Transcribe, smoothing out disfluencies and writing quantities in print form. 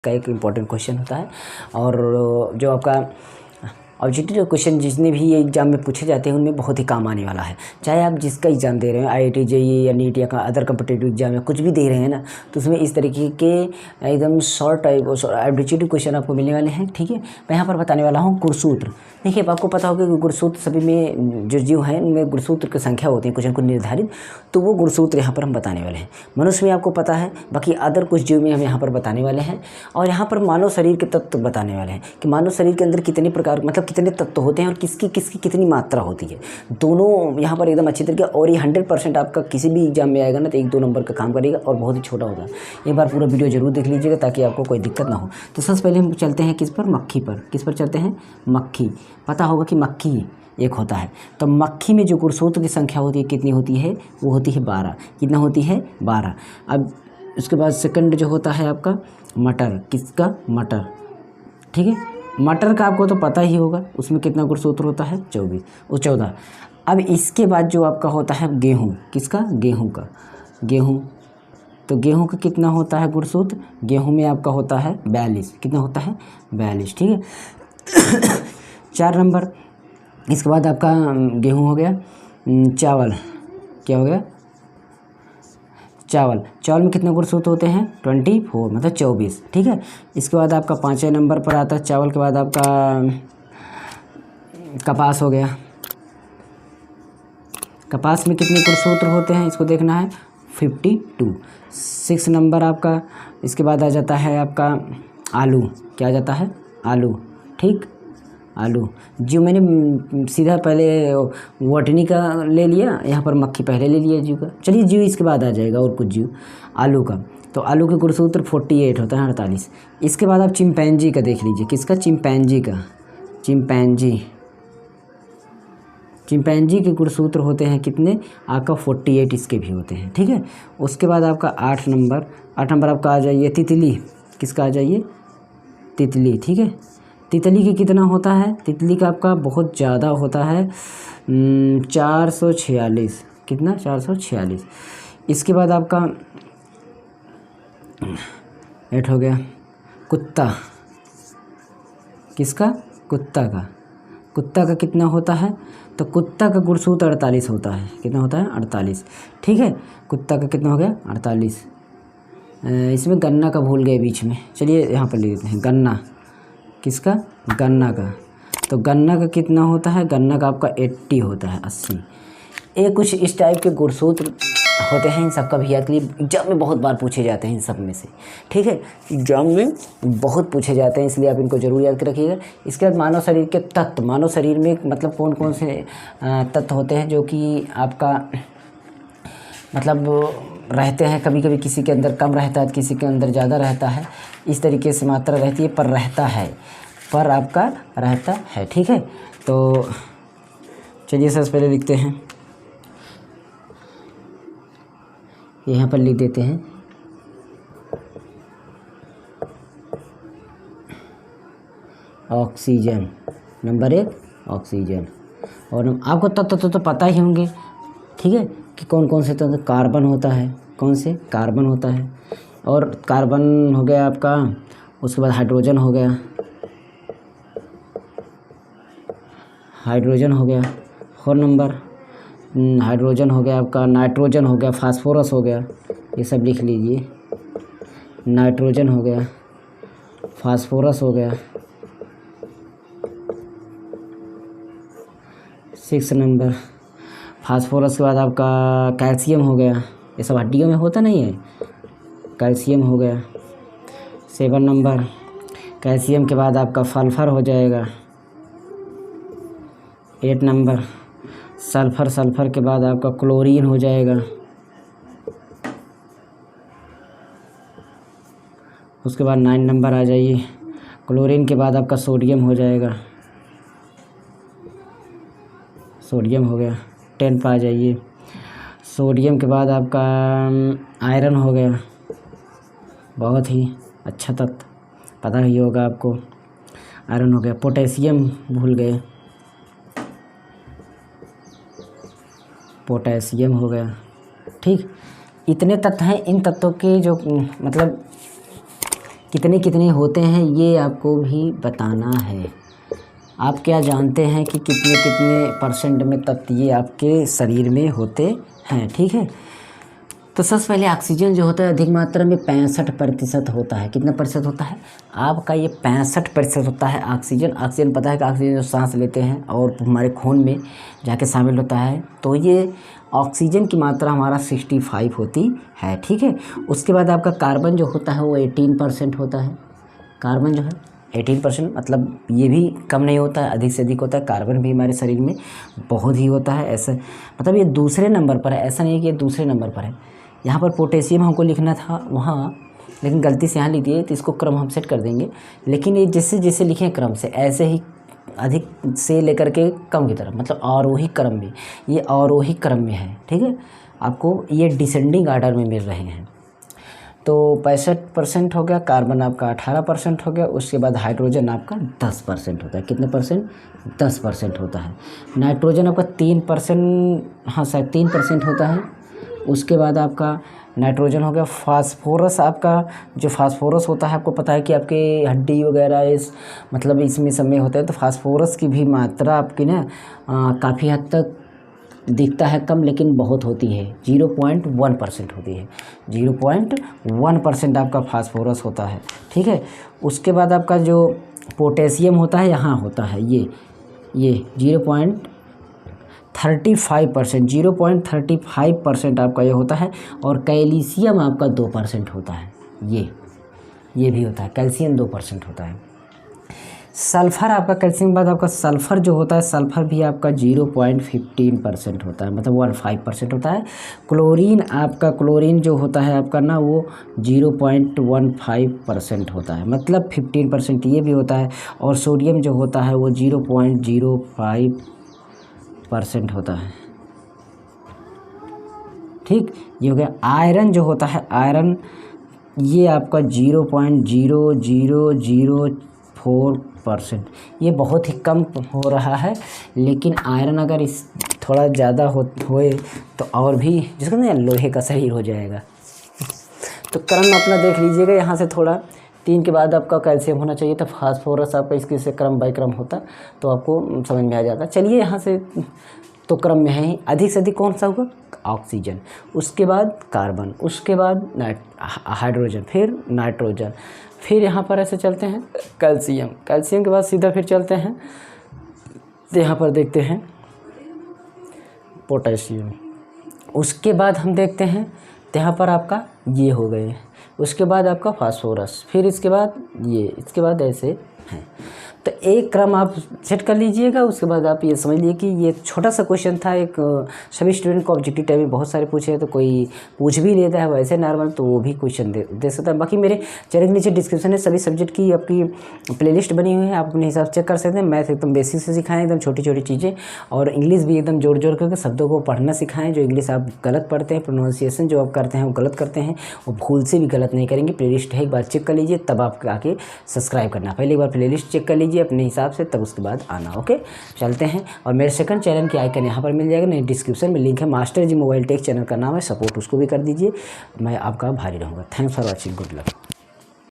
का एक important question होता है। और जो आपका ऑब्जेक्टिव क्वेश्चन जितने भी एग्जाम में पूछे जाते हैं उनमें बहुत ही काम आने वाला है। चाहे आप जिसका एग्ज़ाम दे रहे हैं, IIT JEE या नीट या अदर कम्पिटिटिव एग्जाम या कुछ भी दे रहे हैं ना, तो उसमें इस तरीके के एकदम शॉर्ट टाइप ऑब्जेक्टिव क्वेश्चन आपको मिलने वाले हैं। ठीक है, मैं यहाँ पर बताने वाला हूँ गुणसूत्र। देखिए, आपको पता होगा कि गुणसूत्र सभी में जो जीव हैं उनमें गुणसूत्र की संख्या होती है क्वेश्चन को निर्धारित, तो वो गुणसूत्र यहाँ पर हम बताने वाले हैं। मनुष्य में आपको पता है, बाकी अदर कुछ जीव में हम यहाँ पर बताने वाले हैं। और यहाँ पर मानव शरीर के तत्व बताने वाले हैं कि मानव शरीर के अंदर कितने प्रकार मतलब कितने तत्व होते हैं और किसकी किसकी कितनी मात्रा होती है। दोनों यहाँ पर एकदम अच्छी तरीके, और ये 100% आपका किसी भी एग्जाम में आएगा ना तो 1-2 नंबर का काम करेगा और बहुत ही छोटा होगा। एक बार पूरा वीडियो जरूर देख लीजिएगा ताकि आपको कोई दिक्कत ना हो। तो सबसे पहले हम चलते हैं किस पर, मक्खी पर। किस पर चलते हैं? मक्खी। पता होगा कि मक्खी एक होता है, तो मक्खी में जो गुणसूत्र की संख्या होती है कितनी होती है? वो होती है 12। कितना होती है? 12। अब उसके बाद सेकंड जो होता है आपका मटर। किसका? मटर। ठीक है, मटर का आपको तो पता ही होगा, उसमें कितना गुणसूत्र होता है? 14। अब इसके बाद जो आपका होता है गेहूँ। किसका? गेहूँ का। गेहूँ, तो गेहूँ का कितना होता है गुणसूत्र? गेहूँ में आपका होता है 42। कितना होता है? 42। ठीक है 4 नंबर। इसके बाद आपका गेहूँ हो गया। चावल, क्या हो गया? चावल। चावल में कितने गुणसूत्र होते हैं? 24, मतलब 24। ठीक है, इसके बाद आपका 5वें नंबर पर आता है चावल के बाद आपका कपास हो गया। कपास में कितने गुणसूत्र होते हैं इसको देखना है, 52। 6 नंबर आपका, इसके बाद आ जाता है आपका आलू। क्या आ जाता है? आलू। ठीक, आलू। जो मैंने सीधा पहले बॉटनी का ले लिया, यहाँ पर मक्खी पहले ले लिया जीव का। चलिए, जीव इसके बाद आ जाएगा और कुछ जीव। आलू का, तो आलू के गुणसूत्र 48 होता है, 48। इसके बाद आप चिंपैंजी का देख लीजिए। किसका? चिंपैंजी का। चिंपैंजी के गुणसूत्र होते हैं कितने? आपका 48 इसके भी होते हैं। ठीक है, उसके बाद आपका 8 नंबर आपका आ जाइए तितली। किसका आ जाइए? तितली। ठीक है, तितली के कितना होता है? तितली का आपका बहुत ज़्यादा होता है, 446। कितना? 446। इसके बाद आपका 8 हो गया कुत्ता। किसका? कुत्ता का। कुत्ता का कितना होता है? तो कुत्ता का गुणसूत्र 48 होता है। कितना होता है? 48। ठीक है, कुत्ता का कितना हो गया? 48। इसमें गन्ना का भूल गए बीच में, चलिए यहाँ पर ले लेते हैं गन्ना। किसका? गन्ना का। तो गन्ना का कितना होता है? गन्ना का आपका 80 होता है, 80। ये कुछ इस टाइप के गुणसूत्र होते हैं, इन सब का भी याद के लिए एग्जाम में बहुत बार पूछे जाते हैं इन सब में से। ठीक है, एग्जाम में बहुत पूछे जाते हैं, इसलिए आप इनको जरूर याद कर रखिएगा। इसके बाद मानव शरीर के तत्व। मानव शरीर में मतलब कौन कौन से तत्व होते हैं जो कि आपका मतलब रहते हैं। कभी कभी किसी के अंदर कम रहता है, किसी के अंदर ज़्यादा रहता है, इस तरीके से मात्रा रहती है, पर रहता है, पर आपका रहता है। ठीक है, तो चलिए सबसे पहले लिखते हैं, यहाँ पर लिख देते हैं ऑक्सीजन। Number 1 oxygen. और आपको तत्व तो पता ही होंगे। ठीक है, कि कौन कौन से तत्व? कार्बन होता है। कौन से? कार्बन होता है। और कार्बन हो गया आपका, उसके बाद हाइड्रोजन हो गया। हाइड्रोजन हो गया 4 नंबर। हाइड्रोजन हो गया आपका, नाइट्रोजन हो गया, फास्फोरस हो गया, ये सब लिख लीजिए। नाइट्रोजन हो गया, फास्फोरस हो गया। 6 नंबर। फास्फोरस के बाद आपका कैल्शियम हो गया, ये सब हड्डियों में होता नहीं है, कैल्शियम हो गया। 7 नंबर। कैल्शियम के बाद आपका सल्फर हो जाएगा। 8 नंबर। सल्फर के बाद आपका क्लोरीन हो जाएगा। उसके बाद 9 नंबर आ जाइए। क्लोरीन के बाद आपका सोडियम हो जाएगा। सोडियम हो गया। 10 पर आ जाइए। सोडियम के बाद आपका आयरन हो गया, बहुत ही अच्छा तत्व, पता ही होगा आपको। आयरन हो गया। पोटेशियम भूल गए, पोटेशियम हो गया। ठीक, इतने तत्व हैं। इन तत्वों के जो मतलब कितने कितने होते हैं ये आपको भी बताना है। आप क्या जानते हैं कि कितने कितने परसेंट में तत्व ये आपके शरीर में होते हैं, ठीक है। तो सबसे पहले ऑक्सीजन जो होता है अधिक मात्रा में 65% होता है। कितना प्रतिशत होता है आपका? ये 65% होता है ऑक्सीजन। ऑक्सीजन पता है कि ऑक्सीजन जो सांस लेते हैं और हमारे खून में जाके शामिल होता है, तो ये ऑक्सीजन की मात्रा हमारा 65 होती है, ठीक है। उसके बाद आपका कार्बन जो होता है वो 18% होता है। कार्बन जो है 18%, मतलब ये भी कम नहीं होता है, अधिक से अधिक होता है। कार्बन भी हमारे शरीर में बहुत ही होता है, ऐसा मतलब ये दूसरे नंबर पर है, ऐसा नहीं है कि ये दूसरे नंबर पर है। यहाँ पर पोटेशियम हमको लिखना था वहाँ, लेकिन गलती से यहाँ लिख दिए, तो इसको क्रम हम सेट कर देंगे। लेकिन ये जैसे जैसे लिखें क्रम से, ऐसे ही अधिक से लेकर के कम की तरफ, मतलब आरोही क्रम में, ये आरोही क्रम में है, ठीक है। आपको ये डिसेंडिंग आर्डर में मिल रहे हैं। तो 65% हो गया, कार्बन आपका 18% हो गया। उसके बाद हाइड्रोजन आपका 10% होता है। कितने परसेंट? 10% होता है। नाइट्रोजन आपका 3%, हाँ शायद 3% होता है। उसके बाद आपका नाइट्रोजन हो गया। फास्फोरस आपका, जो फास्फोरस होता है आपको पता है कि आपके हड्डी वगैरह इस मतलब इसमें सब में होता है, तो फास्फोरस की भी मात्रा आपकी ना काफ़ी हद तक दिखता है कम, लेकिन बहुत होती है। 0.1% होती है। 0.1% आपका फास्फोरस होता है, ठीक है। उसके बाद आपका जो पोटेशियम होता है यहाँ होता है ये 0.35%, 0.35% आपका ये होता है। और कैल्शियम आपका 2% होता है। ये भी होता है, कैल्शियम 2% होता है। सल्फ़र आपका, कैल्शियम के बाद आपका सल्फ़र जो होता है, सल्फ़र भी आपका 0.15% होता है, मतलब 15% होता है। क्लोरीन आपका, क्लोरीन जो होता है आपका ना वो 0.15% होता है, मतलब 15% ये भी होता है। और सोडियम जो होता है वो 0.05% होता है, ठीक। ये हो गया। आयरन जो होता है, आयरन ये आपका 0.0004%, ये बहुत ही कम हो रहा है। लेकिन आयरन अगर इस थोड़ा ज़्यादा होए तो और भी, जिसको ना लोहे का शरीर हो जाएगा। तो क्रम अपना देख लीजिएगा, यहाँ से थोड़ा 3 के बाद आपका कैल्शियम होना चाहिए था। फास्फोरस आपका इसके से क्रम बाई क्रम होता तो आपको समझ में आ जाता। चलिए यहाँ से तो क्रम में है ही, अधिक से अधिक कौन सा होगा? ऑक्सीजन, उसके बाद कार्बन, उसके बाद हाइड्रोजन, फिर नाइट्रोजन, फिर यहाँ पर ऐसे चलते हैं कैल्शियम, कैल्शियम के बाद सीधा फिर चलते हैं तो यहाँ पर देखते हैं पोटेशियम। उसके बाद हम देखते हैं तो यहाँ पर आपका ये हो गए। उसके बाद आपका फास्फोरस, फिर इसके बाद ये, इसके बाद ऐसे हैं। तो एक क्रम आप सेट कर लीजिएगा। उसके बाद आप ये समझ लीजिए कि ये छोटा सा क्वेश्चन था, एक सभी स्टूडेंट को ऑब्जेक्टिव टाइप में बहुत सारे पूछे हैं, तो कोई पूछ भी लेता है वैसे नॉर्मल, तो वो भी क्वेश्चन दे सकता है। बाकी मेरे चैनल के नीचे डिस्क्रिप्शन में सभी सब्जेक्ट की आपकी प्लेलिस्ट बनी हुई है, आप अपने हिसाब से चेक कर सकते हैं। मैथ एकदम बेसिक से सिखाएं, एकदम छोटी छोटी चीज़ें, और इंग्लिश भी एकदम जोड़ जोड़ करके शब्दों को पढ़ना सिखाएं। जो इंग्लिश आप गलत पढ़ते हैं, प्रोनाउंसिएशन जो आप करते हैं वो गलत करते हैं, वो भूल से भी गलत नहीं करेंगे। प्लेलिस्ट है, एक बार चेक कर लीजिए, तब आप आके सब्सक्राइब करना। पहले एक बार प्लेलिस्ट चेक कर लीजिए अपने हिसाब से, तब उसके बाद आना। ओके, चलते हैं। और मेरे सेकंड चैनल की आइकन यहाँ पर मिल जाएगा, नहीं डिस्क्रिप्शन में लिंक है। मास्टर जी मोबाइल टेक चैनल का नाम है, सपोर्ट उसको भी कर दीजिए। मैं आपका भारी रहूँगा। Thanks for watching, good luck.